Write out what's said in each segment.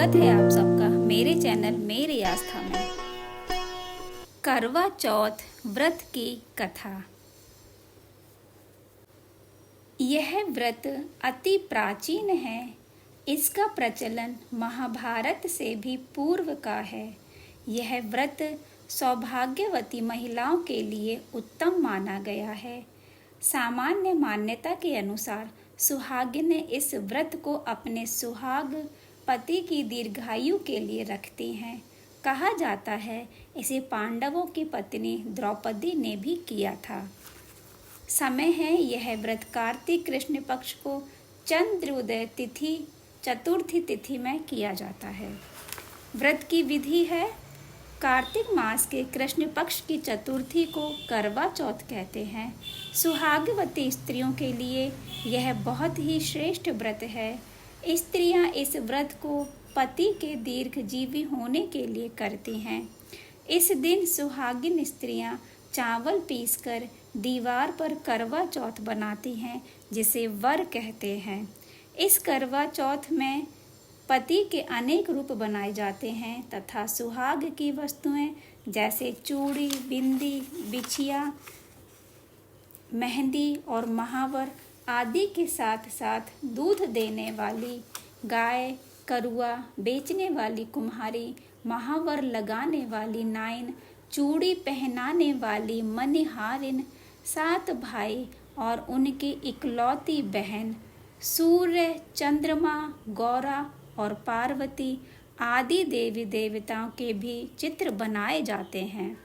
स्वागत है आप सबका मेरे चैनल मेरी आस्था में। करवा चौथ व्रत की कथा। यह व्रत अति प्राचीन है। इसका प्रचलन महाभारत से भी पूर्व का है। यह व्रत सौभाग्यवती महिलाओं के लिए उत्तम माना गया है। सामान्य मान्यता के अनुसार सुहागिनें इस व्रत को अपने सुहाग पति की दीर्घायु के लिए रखती हैं। कहा जाता है इसे पांडवों की पत्नी द्रौपदी ने भी किया था। समय है यह व्रत कार्तिक कृष्ण पक्ष को चंद्रोदय तिथि चतुर्थी तिथि में किया जाता है। व्रत की विधि है। कार्तिक मास के कृष्ण पक्ष की चतुर्थी को करवा चौथ कहते हैं। सुहागवती स्त्रियों के लिए यह बहुत ही श्रेष्ठ व्रत है। स्त्रियां इस व्रत को पति के दीर्घजीवी होने के लिए करती हैं। इस दिन सुहागिन स्त्रियां चावल पीसकर दीवार पर करवा चौथ बनाती हैं, जिसे वर कहते हैं। इस करवा चौथ में पति के अनेक रूप बनाए जाते हैं तथा सुहाग की वस्तुएं जैसे चूड़ी, बिंदी, बिछिया, मेहंदी और महावर आदि के साथ साथ दूध देने वाली गाय, करुआ बेचने वाली कुम्हारी, महावर लगाने वाली नाइन, चूड़ी पहनाने वाली मनिहारिन, 7 भाई और उनकी इकलौती बहन, सूर्य, चंद्रमा, गौरा और पार्वती आदि देवी देवताओं के भी चित्र बनाए जाते हैं।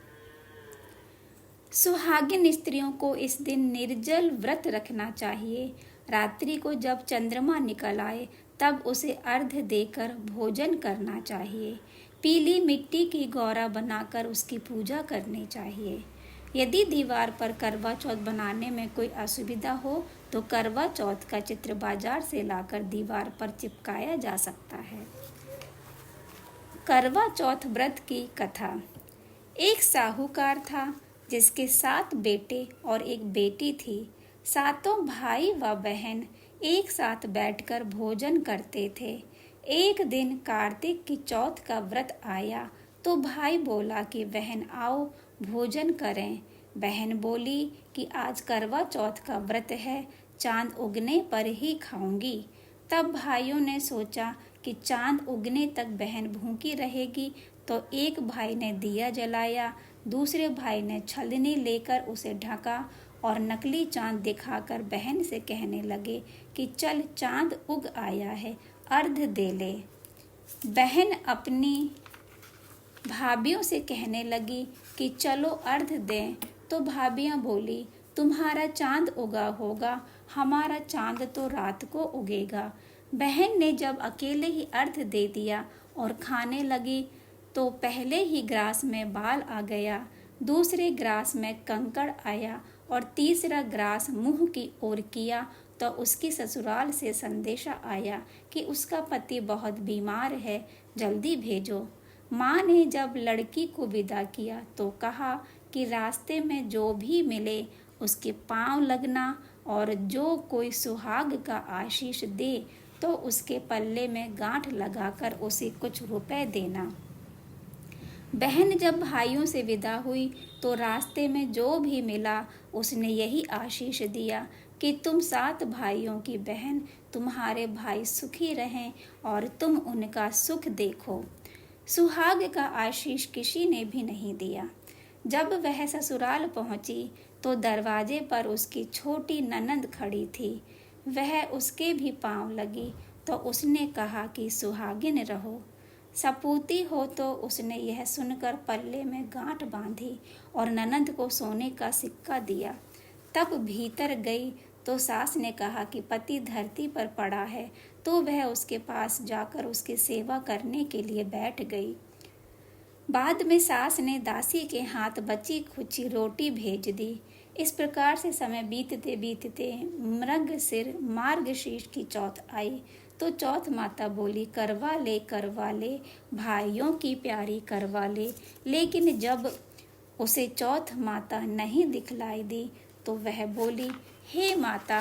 सुहागिन स्त्रियों को इस दिन निर्जल व्रत रखना चाहिए। रात्रि को जब चंद्रमा निकल आए तब उसे अर्घ्य देकर भोजन करना चाहिए। पीली मिट्टी की गौरा बनाकर उसकी पूजा करनी चाहिए। यदि दीवार पर करवा चौथ बनाने में कोई असुविधा हो तो करवा चौथ का चित्र बाजार से लाकर दीवार पर चिपकाया जा सकता है। करवा चौथ व्रत की कथा। एक साहूकार था जिसके 7 बेटे और एक बेटी थी। 7 भाई व बहन एक साथ बैठकर भोजन करते थे। एक दिन कार्तिक की चौथ का व्रत आया तो भाई बोला कि बहन आओ भोजन करें। बहन बोली कि आज करवा चौथ का व्रत है, चांद उगने पर ही खाऊंगी। तब भाइयों ने सोचा कि चांद उगने तक बहन भूखी रहेगी, तो एक भाई ने दिया जलाया, दूसरे भाई ने छलनी लेकर उसे ढका और नकली चांद दिखाकर बहन से कहने लगे कि चल चांद उग आया है, अर्घ्य दे ले। बहन अपनी भाभियों से कहने लगी कि चलो अर्घ्य दें, तो भाभियां बोली तुम्हारा चांद उगा होगा, हमारा चांद तो रात को उगेगा। बहन ने जब अकेले ही अर्घ्य दे दिया और खाने लगी तो पहले ही ग्रास में बाल आ गया, दूसरे ग्रास में कंकड़ आया और तीसरा ग्रास मुंह की ओर किया तो उसकी ससुराल से संदेशा आया कि उसका पति बहुत बीमार है, जल्दी भेजो। माँ ने जब लड़की को विदा किया तो कहा कि रास्ते में जो भी मिले उसके पांव लगना और जो कोई सुहाग का आशीष दे तो उसके पल्ले में गांठ लगाकर उसे कुछ रुपए देना। बहन जब भाइयों से विदा हुई तो रास्ते में जो भी मिला उसने यही आशीष दिया कि तुम 7 भाइयों की बहन, तुम्हारे भाई सुखी रहें और तुम उनका सुख देखो। सुहाग का आशीष किसी ने भी नहीं दिया। जब वह ससुराल पहुंची तो दरवाजे पर उसकी छोटी ननंद खड़ी थी। वह उसके भी पांव लगी तो उसने कहा कि सुहागिन रहो। सपूती हो तो उसने यह सुनकर पल्ले में गांठ बांधी और ननंद को सोने का सिक्का दिया। तब भीतर गई तो सास ने कहा कि पति धरती पर पड़ा है, तो वह उसके पास जाकर उसकी सेवा करने के लिए बैठ गई। बाद में सास ने दासी के हाथ बची खुची रोटी भेज दी। इस प्रकार से समय बीतते बीतते मृगशिर मार्गशीर्ष की चौथ आई तो चौथ माता बोली करवा ले भाइयों की प्यारी करवा ले। लेकिन जब उसे चौथ माता नहीं दिखलाई दी तो वह बोली हे माता,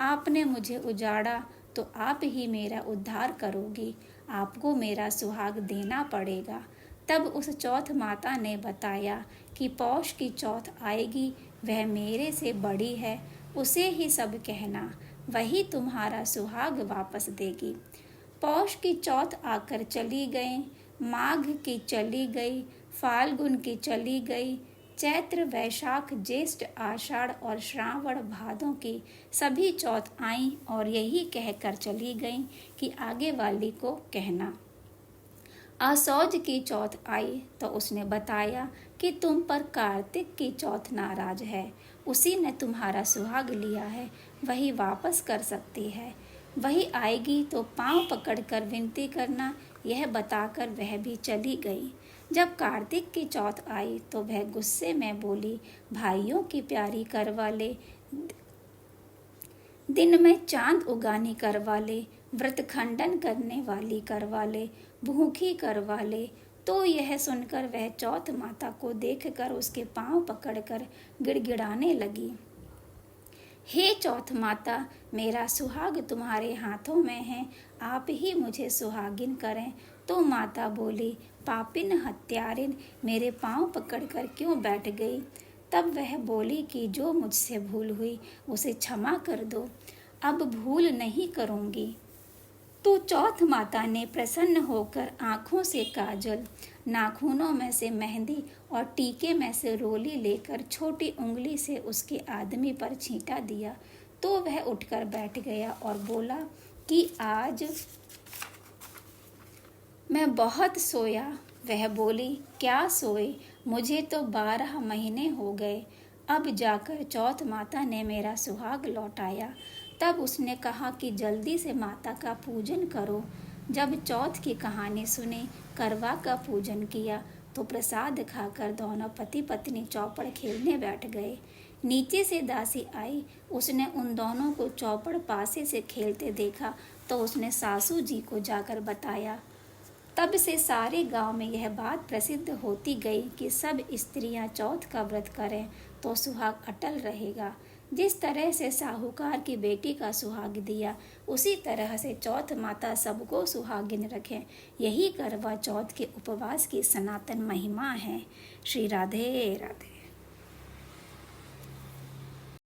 आपने मुझे उजाड़ा तो आप ही मेरा उद्धार करोगी, आपको मेरा सुहाग देना पड़ेगा। तब उस चौथ माता ने बताया कि पौष की चौथ आएगी, वह मेरे से बड़ी है, उसे ही सब कहना, वही तुम्हारा सुहाग वापस देगी। पौष की चौथ आकर चली गई, माघ की चली गई, फाल्गुन की चली गई, चैत्र वैशाख ज्येष्ठ आषाढ़ और श्रावण भादों की सभी चौथ आईं और यही कहकर चली गईं कि आगे वाली को कहना। आसौज की चौथ आई तो उसने बताया कि तुम पर कार्तिक की चौथ नाराज है, उसी ने तुम्हारा सुहाग लिया है, वही वापस कर सकती है। वही आएगी तो पांव पकड़कर विनती करना, यह बताकर वह भी चली गई। जब कार्तिक की चौथ आई तो वह गुस्से में बोली, भाइयों की प्यारी करवा ले, दिन में चांद उगानी करवा ले, व्रत खंडन करने वाली करवा ले, भूखी करवा ले। तो यह सुनकर वह चौथ माता को देखकर उसके पांव पकड़कर गिड़गिड़ाने लगी। हे चौथ माता, मेरा सुहाग तुम्हारे हाथों में है, आप ही मुझे सुहागिन करें। तो माता बोली, पापिन हत्यारिन, मेरे पांव पकड़कर क्यों बैठ गई? तब वह बोली कि जो मुझसे भूल हुई उसे क्षमा कर दो, अब भूल नहीं करूँगी। तो चौथ माता ने प्रसन्न होकर आँखों से काजल, नाखूनों में से मेहंदी और टीके में से रोली लेकर छोटी उंगली से उसके आदमी पर छींटा दिया। तो वह उठकर बैठ गया और बोला कि आज मैं बहुत सोया। वह बोली, क्या सोए, मुझे तो 12 महीने हो गए, अब जाकर चौथ माता ने मेरा सुहाग लौटाया। तब उसने कहा कि जल्दी से माता का पूजन करो। जब चौथ की कहानी सुनी, करवा का पूजन किया तो प्रसाद खाकर दोनों पति पत्नी चौपड़ खेलने बैठ गए। नीचे से दासी आई, उसने उन दोनों को चौपड़ पासे से खेलते देखा तो उसने सासू जी को जाकर बताया। तब से सारे गांव में यह बात प्रसिद्ध होती गई कि सब स्त्रियां चौथ का व्रत करें तो सुहाग अटल रहेगा। जिस तरह से साहूकार की बेटी का सुहाग दिया, उसी तरह से चौथ माता सबको सुहागिन रखें। यही करवा चौथ के उपवास की सनातन महिमा है। श्री राधे राधे।